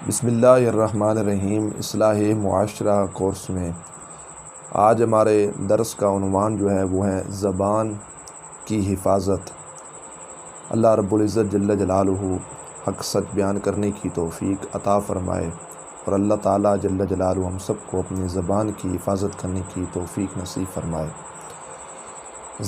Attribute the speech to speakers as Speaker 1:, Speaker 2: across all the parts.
Speaker 1: بسم اللہ الرحمن الرحیم۔ اصلاح معاشرہ کورس میں آج ہمارے درس کا عنوان جو ہے وہ ہے زبان کی حفاظت۔ اللہ رب العزت جل جلالہ حق سچ بیان کرنے کی توفیق عطا فرمائے، اور اللہ تعالیٰ جل جلالہ ہم سب کو اپنی زبان کی حفاظت کرنے کی توفیق نصیب فرمائے۔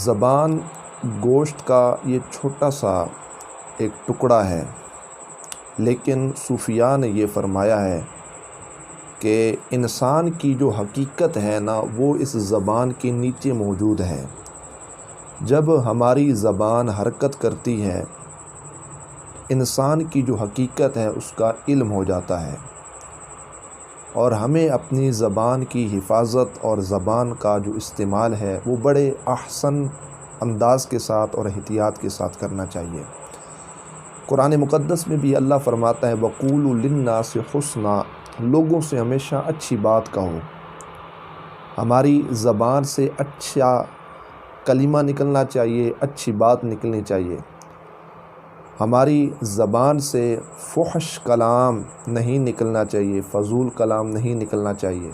Speaker 1: زبان گوشت کا یہ چھوٹا سا ایک ٹکڑا ہے، لیکن صوفیاء نے یہ فرمایا ہے کہ انسان کی جو حقیقت ہے نا وہ اس زبان کے نیچے موجود ہے۔ جب ہماری زبان حرکت کرتی ہے، انسان کی جو حقیقت ہے اس کا علم ہو جاتا ہے، اور ہمیں اپنی زبان کی حفاظت اور زبان کا جو استعمال ہے وہ بڑے احسن انداز کے ساتھ اور احتیاط کے ساتھ کرنا چاہیے۔ قرآن مقدس میں بھی اللہ فرماتا ہے وَقُولُوا لِلنَّاسِ حُسْنًا، لوگوں سے ہمیشہ اچھی بات کہو۔ ہماری زبان سے اچھا کلمہ نکلنا چاہیے، اچھی بات نکلنی چاہیے۔ ہماری زبان سے فحش کلام نہیں نکلنا چاہیے، فضول کلام نہیں نکلنا چاہیے۔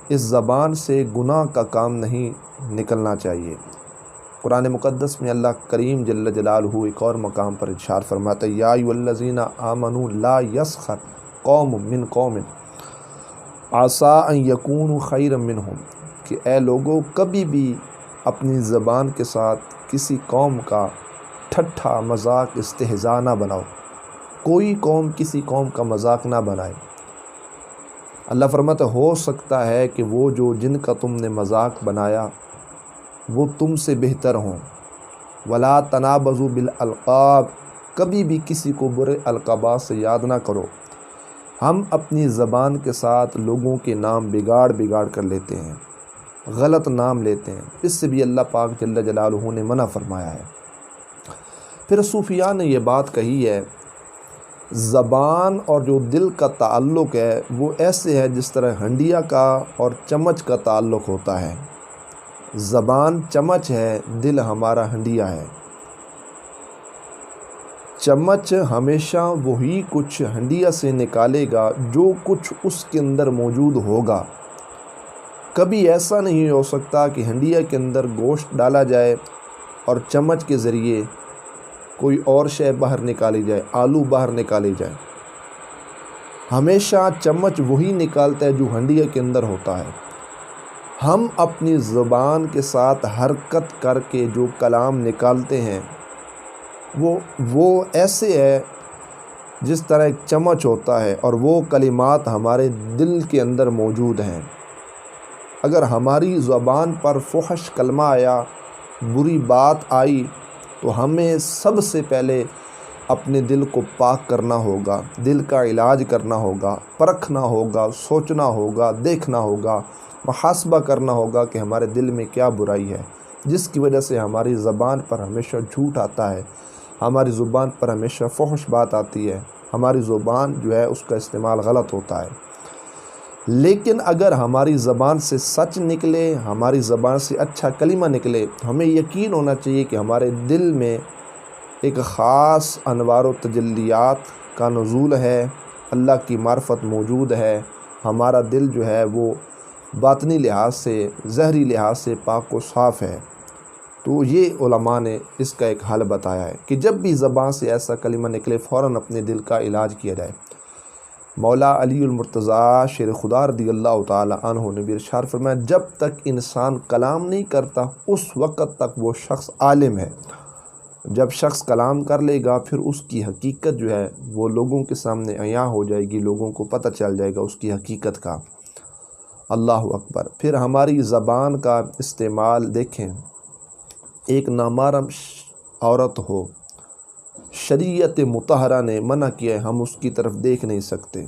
Speaker 1: اس زبان سے گناہ کا کام نہیں نکلنا چاہیے۔ قرآن مقدس میں اللہ کریم جل جلالہ ایک اور مقام پر ارشاد فرماتا ہے یا ایھا الذین آمنوا لا یسخر قوم من قوم عسیٰ ان یکونوا خیرا منہم، کہ اے لوگوں کبھی بھی اپنی زبان کے ساتھ کسی قوم کا ٹھٹھا مذاق استہزاء نہ بناؤ۔ کوئی قوم کسی قوم کا مذاق نہ بنائے۔ اللہ فرماتا ہے ہو سکتا ہے کہ وہ جن کا تم نے مذاق بنایا وہ تم سے بہتر ہوں۔ ولا تنابزوا بالالقاب، کبھی بھی کسی کو برے القابات سے یاد نہ کرو۔ ہم اپنی زبان کے ساتھ لوگوں کے نام بگاڑ کر لیتے ہیں، غلط نام لیتے ہیں، اس سے بھی اللہ پاک جل جلالہ نے منع فرمایا ہے۔ پھر صوفیاء نے یہ بات کہی ہے زبان اور جو دل کا تعلق ہے وہ ایسے ہے جس طرح ہنڈیا کا اور چمچ کا تعلق ہوتا ہے۔ زبان چمچ ہے، دل ہمارا ہنڈیا ہے۔ چمچ ہمیشہ وہی کچھ ہنڈیا سے نکالے گا جو کچھ اس کے اندر موجود ہوگا۔ کبھی ایسا نہیں ہو سکتا کہ ہنڈیا کے اندر گوشت ڈالا جائے اور چمچ کے ذریعے کوئی اور شے باہر نکالی جائے، آلو باہر نکالی جائے۔ ہمیشہ چمچ وہی نکالتا ہے جو ہنڈیا کے اندر ہوتا ہے۔ ہم اپنی زبان کے ساتھ حرکت کر کے جو کلام نکالتے ہیں وہ ایسے ہے جس طرح ایک چمچ ہوتا ہے، اور وہ کلمات ہمارے دل کے اندر موجود ہیں۔ اگر ہماری زبان پر فحش کلمہ آیا، بری بات آئی، تو ہمیں سب سے پہلے اپنے دل کو پاک کرنا ہوگا، دل کا علاج کرنا ہوگا، پرکھنا ہوگا، سوچنا ہوگا، دیکھنا ہوگا، محاسبہ کرنا ہوگا کہ ہمارے دل میں کیا برائی ہے جس کی وجہ سے ہماری زبان پر ہمیشہ جھوٹ آتا ہے، ہماری زبان پر ہمیشہ فحش بات آتی ہے، ہماری زبان جو ہے اس کا استعمال غلط ہوتا ہے۔ لیکن اگر ہماری زبان سے سچ نکلے، ہماری زبان سے اچھا کلمہ نکلے، ہمیں یقین ہونا چاہیے کہ ہمارے دل میں ایک خاص انوار و تجلیات کا نزول ہے، اللہ کی معرفت موجود ہے، ہمارا دل جو ہے وہ باطنی لحاظ سے، ظاہری لحاظ سے پاک و صاف ہے۔ تو یہ علماء نے اس کا ایک حل بتایا ہے کہ جب بھی زبان سے ایسا کلمہ نکلے فوراً اپنے دل کا علاج کیا جائے۔ مولا علی المرتضیٰ شیر خدا رضی اللہ تعالی عنہ نے بھی ارشاد فرمایا جب تک انسان کلام نہیں کرتا اس وقت تک وہ شخص عالم ہے۔ جب شخص کلام کر لے گا پھر اس کی حقیقت جو ہے وہ لوگوں کے سامنے عیاں ہو جائے گی، لوگوں کو پتہ چل جائے گا اس کی حقیقت کا۔ اللہ اکبر۔ پھر ہماری زبان کا استعمال دیکھیں، ایک نامحرم عورت ہو، شریعت مطہرہ نے منع کیا ہے، ہم اس کی طرف دیکھ نہیں سکتے،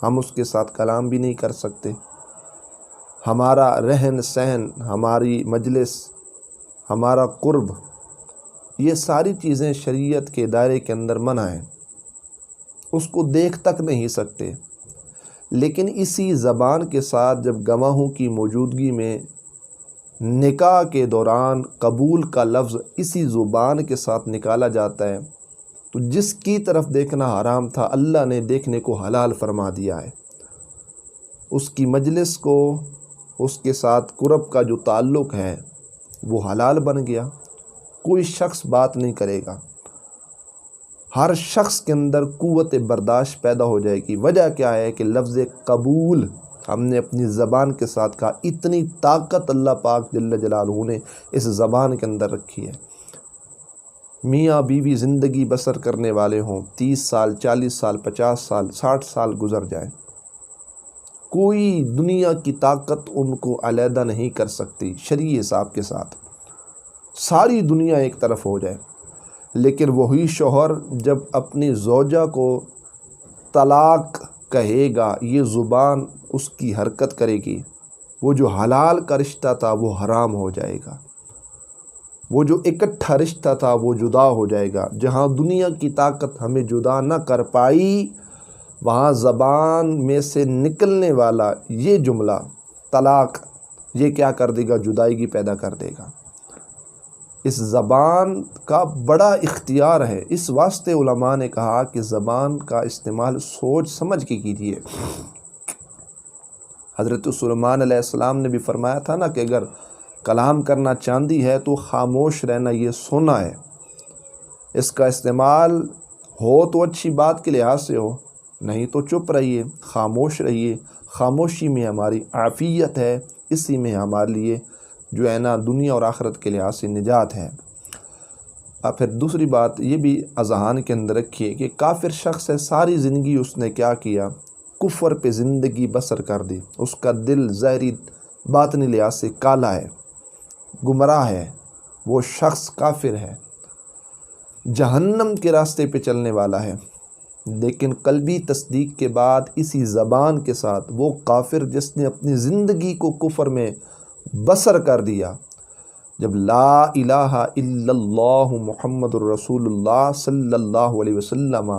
Speaker 1: ہم اس کے ساتھ کلام بھی نہیں کر سکتے، ہمارا رہن سہن، ہماری مجلس، ہمارا قرب، یہ ساری چیزیں شریعت کے دائرے کے اندر منع ہیں، اس کو دیکھ تک نہیں سکتے۔ لیکن اسی زبان کے ساتھ جب گواہوں کی موجودگی میں نکاح کے دوران قبول کا لفظ اسی زبان کے ساتھ نکالا جاتا ہے تو جس کی طرف دیکھنا حرام تھا اللہ نے دیکھنے کو حلال فرما دیا ہے، اس کی مجلس کو، اس کے ساتھ قرب کا جو تعلق ہے وہ حلال بن گیا، کوئی شخص بات نہیں کرے گا، ہر شخص کے اندر قوت برداشت پیدا ہو جائے گی۔ وجہ کیا ہے کہ لفظ قبول ہم نے اپنی زبان کے ساتھ کہا، اتنی طاقت اللہ پاک جل جلالہ نے اس زبان کے اندر رکھی ہے۔ میاں بیوی زندگی بسر کرنے والے ہوں، 30 سال 40 سال 50 سال 60 سال گزر جائیں، کوئی دنیا کی طاقت ان کو علیحدہ نہیں کر سکتی شرعی حساب کے ساتھ، ساری دنیا ایک طرف ہو جائے، لیکن وہی شوہر جب اپنی زوجہ کو طلاق کہے گا، یہ زبان اس کی حرکت کرے گی، وہ جو حلال کا رشتہ تھا وہ حرام ہو جائے گا، وہ جو اکٹھا رشتہ تھا وہ جدا ہو جائے گا۔ جہاں دنیا کی طاقت ہمیں جدا نہ کر پائی، وہاں زبان میں سے نکلنے والا یہ جملہ طلاق، یہ کیا کر دے گا؟ جدائیگی پیدا کر دے گا۔ اس زبان کا بڑا اختیار ہے، اس واسطے علماء نے کہا کہ زبان کا استعمال سوچ سمجھ کے کیجیے۔ حضرت سلیمان علیہ السلام نے بھی فرمایا تھا نا کہ اگر کلام کرنا چاندی ہے تو خاموش رہنا یہ سونا ہے، اس کا استعمال ہو تو اچھی بات کے لحاظ سے ہو، نہیں تو چپ رہیے، خاموش رہیے، خاموشی میں ہماری عافیت ہے، اسی میں ہمارے لیے جو ہے نا دنیا اور آخرت کے لحاظ سے نجات ہے۔ اور پھر دوسری بات یہ بھی اذہان کے اندر رکھیے کہ کافر شخص ہے، ساری زندگی اس نے کیا کیا؟ کفر پہ زندگی بسر کر دی، اس کا دل ظاہری باطنی لحاظ سے کالا ہے، گمراہ ہے، وہ شخص کافر ہے، جہنم کے راستے پہ چلنے والا ہے۔ لیکن قلبی تصدیق کے بعد اسی زبان کے ساتھ وہ کافر جس نے اپنی زندگی کو کفر میں بسر کر دیا، جب لا الہ الا اللہ محمد الرسول اللہ صلی اللہ علیہ وسلم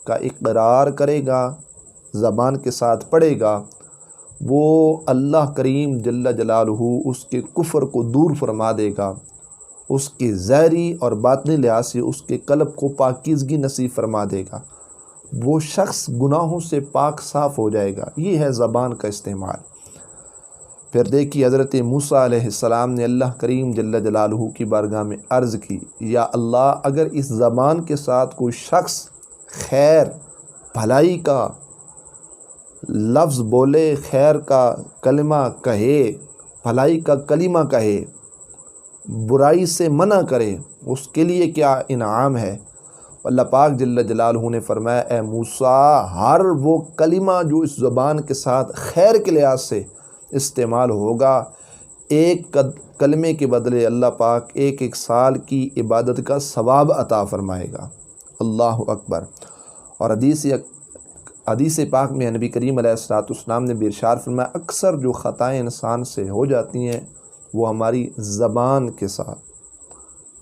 Speaker 1: کا اقرار کرے گا، زبان کے ساتھ پڑھے گا، وہ اللہ کریم جل جلالہ اس کے کفر کو دور فرما دے گا، اس کے ظاہری اور باطنی لحاظ سے اس کے قلب کو پاکیزگی نصیب فرما دے گا، وہ شخص گناہوں سے پاک صاف ہو جائے گا۔ یہ ہے زبان کا استعمال۔ پھر دیکھیے حضرت موسیٰ علیہ السلام نے اللہ کریم جل جلالہ کی بارگاہ میں عرض کی، یا اللہ اگر اس زبان کے ساتھ کوئی شخص خیر بھلائی کا لفظ بولے، خیر کا کلمہ کہے، بھلائی کا کلمہ کہے، برائی سے منع کرے، اس کے لیے کیا انعام ہے؟ اللہ پاک جل جلالہ نے فرمایا، اے موسیٰ ہر وہ کلمہ جو اس زبان کے ساتھ خیر کے لحاظ سے استعمال ہوگا، ایک کلمے کے بدلے اللہ پاک ایک سال کی عبادت کا ثواب عطا فرمائے گا۔ اللہ اکبر۔ اور حدیث پاک میں نبی کریم علیہ السلام نے بھی ارشاد فرمایا، اکثر جو خطائیں انسان سے ہو جاتی ہیں وہ ہماری زبان کے ساتھ،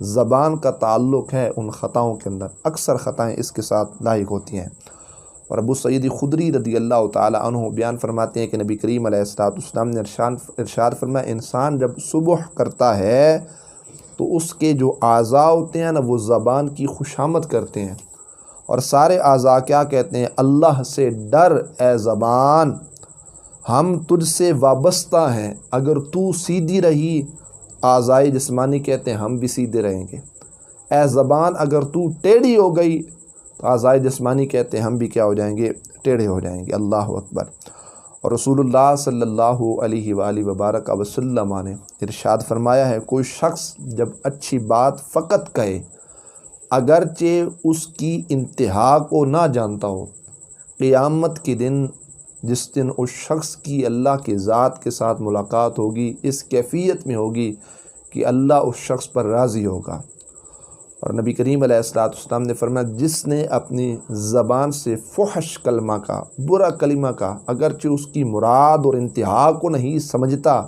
Speaker 1: زبان کا تعلق ہے ان خطاؤں کے اندر، اکثر خطائیں اس کے ساتھ لاحق ہوتی ہیں۔ اور ابو سعید خدری رضی اللہ تعالی عنہ بیان فرماتے ہیں کہ نبی کریم علیہ السلام نے ارشاد فرمایا، انسان جب صبح کرتا ہے تو اس کے جو اعضاء ہوتے ہیں نا وہ زبان کی خوشامد کرتے ہیں، اور سارے اعضاء کیا کہتے ہیں؟ اللہ سے ڈر اے زبان، ہم تجھ سے وابستہ ہیں، اگر تو سیدھی رہی، اعضائے جسمانی کہتے ہیں ہم بھی سیدھے رہیں گے، اے زبان اگر تو ٹیڑھی ہو گئی تو اعضائے جسمانی کہتے ہیں ہم بھی کیا ہو جائیں گے؟ ٹیڑھے ہو جائیں گے۔ اللہ اکبر۔ اور رسول اللہ صلی اللہ علیہ وآلہ وبارک وسلم نے ارشاد فرمایا ہے، کوئی شخص جب اچھی بات فقط کہے اگرچہ اس کی انتہا کو نہ جانتا ہو، قیامت کے دن جس دن اس شخص کی اللہ کی ذات کے ساتھ ملاقات ہوگی، اس کیفیت میں ہوگی کہ اللہ اس شخص پر راضی ہوگا۔ اور نبی کریم علیہ السلام نے فرمایا، جس نے اپنی زبان سے فحش کلمہ کا، برا کلمہ کا، اگرچہ اس کی مراد اور انتہا کو نہیں سمجھتا،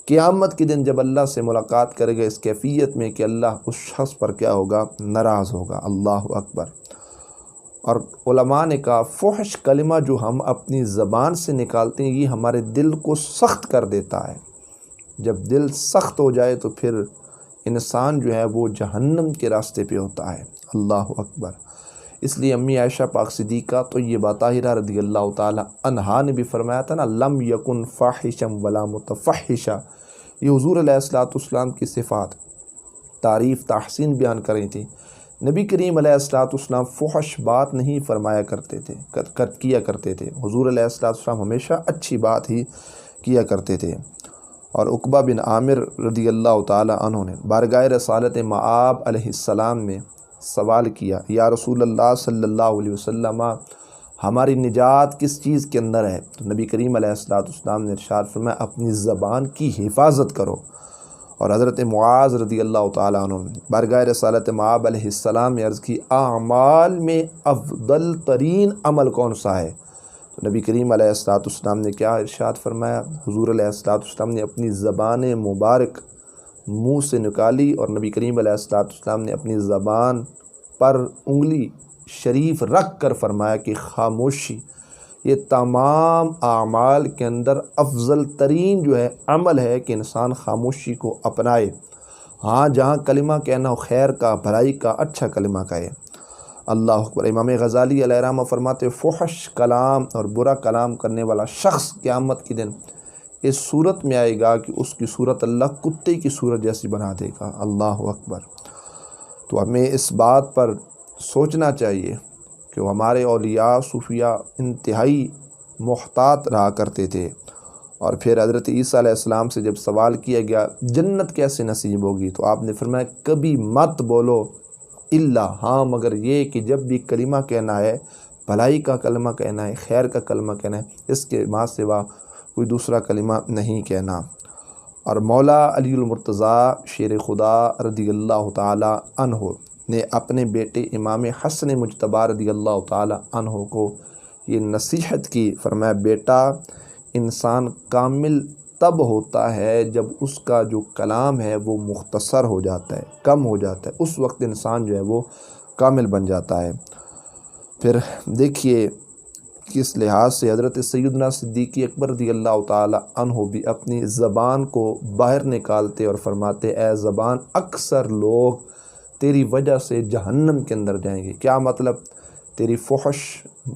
Speaker 1: قیامت کے دن جب اللہ سے ملاقات کرے گا اس کیفیت میں کہ اللہ اس شخص پر کیا ہوگا؟ ناراض ہوگا۔ اللہ اکبر۔ اور علماء نے کہا فحش کلمہ جو ہم اپنی زبان سے نکالتے ہیں یہ ہمارے دل کو سخت کر دیتا ہے، جب دل سخت ہو جائے تو پھر انسان جو ہے وہ جہنم کے راستے پہ ہوتا ہے۔ اللہ اکبر۔ اس لیے امی عائشہ پاک صدیقہ طیبہ طاہرہ رضی اللہ تعالی عنہا نے بھی فرمایا تھا نا، لم یکن فاحشا ولا متفحشا، یہ حضور علیہ الصلوۃ والسلام کی صفات، تعریف، تحسین بیان کر رہی تھی۔ نبی کریم علیہ الصلوۃ والسلام فحش بات نہیں فرمایا کرتے تھے، کیا کرتے تھے۔ حضور علیہ الصلوۃ والسلام ہمیشہ اچھی بات ہی کیا کرتے تھے۔ اور عقبہ بن عامر رضی اللہ تعالی عنہ نے بارگاہ رسالت مآب علیہ السلام میں سوال کیا، یا رسول اللہ صلی اللہ علیہ وسلم، ہماری نجات کس چیز کے اندر ہے؟ تو نبی کریم علیہ الصلوۃ والسلام نے ارشاد فرمایا، اپنی زبان کی حفاظت کرو۔ اور حضرت معاذ رضی اللہ تعالیٰ عنہ نے بارگاہ رسالت مآب علیہ السلام میں عرض کی، اعمال میں افضل ترین عمل کون سا ہے؟ تو نبی کریم علیہ الصلوۃ والسلام نے کیا ارشاد فرمایا؟ حضور علیہ الصلوۃ والسلام نے اپنی زبان مبارک منہ سے نکالی، اور نبی کریم علیہ الصلوۃ والسلام نے اپنی زبان پر انگلی شریف رکھ کر فرمایا کہ خاموشی یہ تمام اعمال کے اندر افضل ترین جو ہے عمل ہے کہ انسان خاموشی کو اپنائے۔ ہاں جہاں کلمہ کہنا ہو خیر کا، بھلائی کا، اچھا کلمہ کہے۔ اللہ اکبر۔ امام غزالی علیہ رحمہ فرماتے، فحش کلام اور برا کلام کرنے والا شخص قیامت کے دن اس صورت میں آئے گا کہ اس کی صورت اللہ کتے کی صورت جیسی بنا دے گا۔ اللہ اکبر۔ تو ہمیں اس بات پر سوچنا چاہیے کہ وہ ہمارے اولیاء صوفیاء انتہائی محتاط رہا کرتے تھے۔ اور پھر حضرت عیسیٰ علیہ السلام سے جب سوال کیا گیا جنت کیسے نصیب ہوگی، تو آپ نے فرمایا کبھی مت بولو الا، ہاں مگر یہ کہ جب بھی کلمہ کہنا ہے، بھلائی کا کلمہ کہنا ہے، خیر کا کلمہ کہنا ہے، اس کے ماں سوا کوئی دوسرا کلمہ نہیں کہنا۔ اور مولا علی المرتضیٰ شیر خدا رضی اللہ تعالی عنہ نے اپنے بیٹے امام حسن مجتبی رضی اللہ تعالی عنہ کو یہ نصیحت کی، فرمایا بیٹا، انسان کامل تب ہوتا ہے جب اس کا جو کلام ہے وہ مختصر ہو جاتا ہے، کم ہو جاتا ہے، اس وقت انسان جو ہے وہ کامل بن جاتا ہے۔ پھر دیکھیے کس لحاظ سے حضرت سیدنا صدیق اکبر رضی اللہ تعالی عنہ بھی اپنی زبان کو باہر نکالتے اور فرماتے، اے زبان، اکثر لوگ تیری وجہ سے جہنم کے اندر جائیں گے۔ کیا مطلب؟ تیری فحش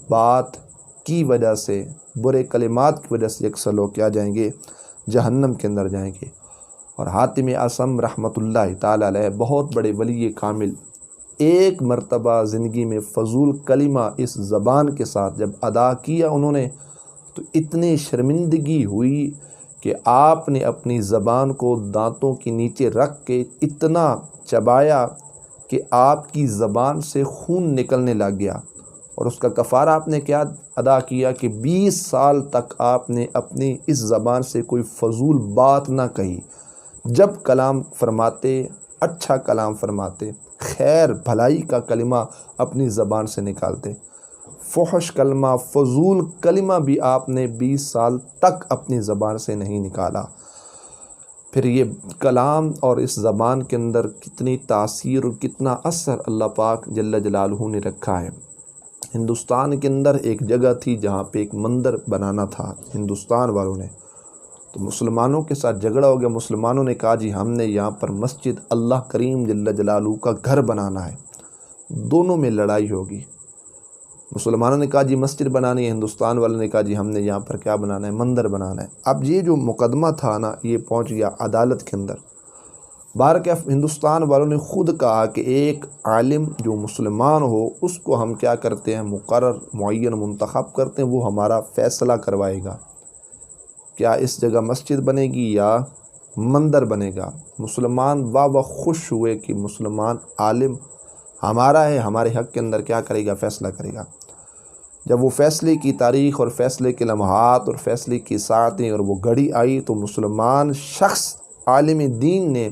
Speaker 1: بات کی وجہ سے، برے کلمات کی وجہ سے اکثر لوگ کیا جائیں گے؟ جہنم کے اندر جائیں گے۔ اور حاتم اعصم رحمۃ اللہ تعالی علیہ بہت بڑے ولی کامل، ایک مرتبہ زندگی میں فضول کلمہ اس زبان کے ساتھ جب ادا کیا انہوں نے، تو اتنی شرمندگی ہوئی کہ آپ نے اپنی زبان کو دانتوں کے نیچے رکھ کے اتنا چبایا کہ آپ کی زبان سے خون نکلنے لگ گیا۔ اور اس کا کفارہ آپ نے کیا ادا کیا کہ 20 سال تک آپ نے اپنی اس زبان سے کوئی فضول بات نہ کہی۔ جب کلام فرماتے، اچھا کلام فرماتے، خیر بھلائی کا کلمہ اپنی زبان سے نکالتے، فحش کلمہ، فضول کلمہ بھی آپ نے 20 سال تک اپنی زبان سے نہیں نکالا۔ پھر یہ کلام اور اس زبان کے اندر کتنی تاثیر اور کتنا اثر اللہ پاک جل جلالہ نے رکھا ہے۔ ہندوستان کے اندر ایک جگہ تھی جہاں پہ ایک مندر بنانا تھا ہندوستان والوں نے، تو مسلمانوں کے ساتھ جھگڑا ہو گیا۔ مسلمانوں نے کہا جی ہم نے یہاں پر مسجد اللہ کریم جل جلالہ کا گھر بنانا ہے، دونوں میں لڑائی ہوگی۔ مسلمانوں نے کہا جی مسجد بنانی ہے، ہندوستان والوں نے کہا جی ہم نے یہاں پر کیا بنانا ہے؟ مندر بنانا ہے۔ اب یہ جو مقدمہ تھا نا، یہ پہنچ گیا عدالت کے اندر۔ بہرکیف ہندوستان والوں نے خود کہا کہ ایک عالم جو مسلمان ہو اس کو ہم کیا کرتے ہیں؟ مقرر، معین، منتخب کرتے ہیں، وہ ہمارا فیصلہ کروائے گا کیا اس جگہ مسجد بنے گی یا مندر بنے گا۔ مسلمان واہ خوش ہوئے کہ مسلمان عالم ہمارا ہے، ہمارے حق کے اندر کیا کرے گا؟ فیصلہ کرے گا۔ جب وہ فیصلے کی تاریخ اور فیصلے کے لمحات اور فیصلے کی ساعتیں اور وہ گھڑی آئی، تو مسلمان شخص عالم دین نے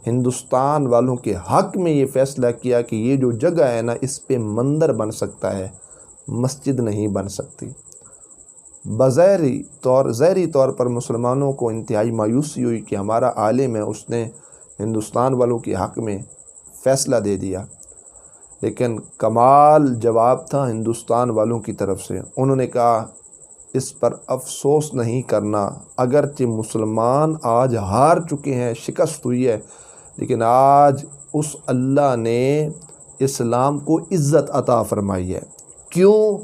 Speaker 1: ہندوستان والوں کے حق میں یہ فیصلہ کیا کہ یہ جو جگہ ہے نا، اس پہ مندر بن سکتا ہے، مسجد نہیں بن سکتی۔ ظاہری طور پر مسلمانوں کو انتہائی مایوسی ہوئی کہ ہمارا عالم ہے، اس نے ہندوستان والوں کے حق میں فیصلہ دے دیا، لیکن کمال جواب تھا ہندوستان والوں کی طرف سے۔ انہوں نے کہا اس پر افسوس نہیں کرنا، اگرچہ مسلمان آج ہار چکے ہیں، شکست ہوئی ہے، لیکن آج اس اللہ نے اسلام کو عزت عطا فرمائی ہے۔ کیوں؟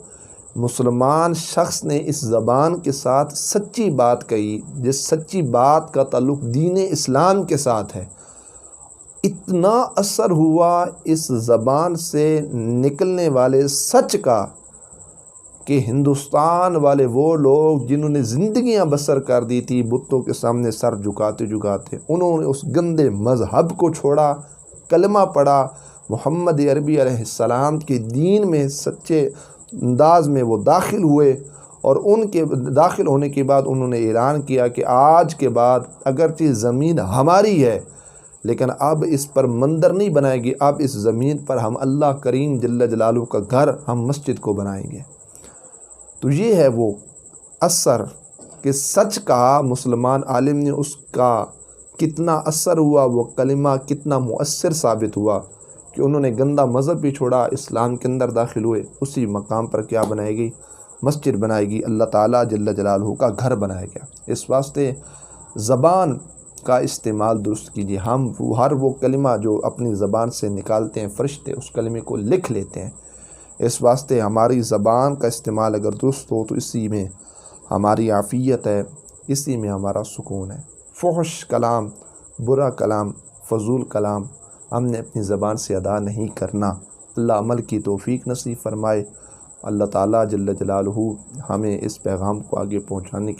Speaker 1: مسلمان شخص نے اس زبان کے ساتھ سچی بات کہی، جس سچی بات کا تعلق دین اسلام کے ساتھ ہے، اتنا اثر ہوا اس زبان سے نکلنے والے سچ کا کہ ہندوستان والے وہ لوگ جنہوں نے زندگیاں بسر کر دی تھی بتوں کے سامنے سر جھکاتے جھکاتے، انہوں نے اس گندے مذہب کو چھوڑا، کلمہ پڑھا، محمد عربی علیہ السلام کے دین میں سچے انداز میں وہ داخل ہوئے، اور ان کے داخل ہونے کے بعد انہوں نے اعلان کیا کہ آج کے بعد اگرچہ زمین ہماری ہے لیکن اب اس پر مندر نہیں بنائے گی، اب اس زمین پر ہم اللہ کریم جل جلالہ کا گھر، ہم مسجد کو بنائیں گے۔ تو یہ ہے وہ اثر کہ سچ کہا مسلمان عالم نے، اس کا کتنا اثر ہوا، وہ کلمہ کتنا مؤثر ثابت ہوا کہ انہوں نے گندا مذہب بھی چھوڑا، اسلام کے اندر داخل ہوئے، اسی مقام پر کیا بنائے گی؟ مسجد بنائے گی، اللہ تعالیٰ جل جلالہ کا گھر بنایا گیا۔ اس واسطے زبان کا استعمال درست کیجیے۔ ہم ہر وہ کلمہ جو اپنی زبان سے نکالتے ہیں، فرشتے اس کلمے کو لکھ لیتے ہیں۔ اس واسطے ہماری زبان کا استعمال اگر درست ہو تو اسی میں ہماری عافیت ہے، اسی میں ہمارا سکون ہے۔ فحش کلام، برا کلام، فضول کلام ہم نے اپنی زبان سے ادا نہیں کرنا۔ اللہ عمل کی توفیق نصیب فرمائے۔ اللہ تعالیٰ جل جلالہ ہمیں اس پیغام کو آگے پہنچانے کی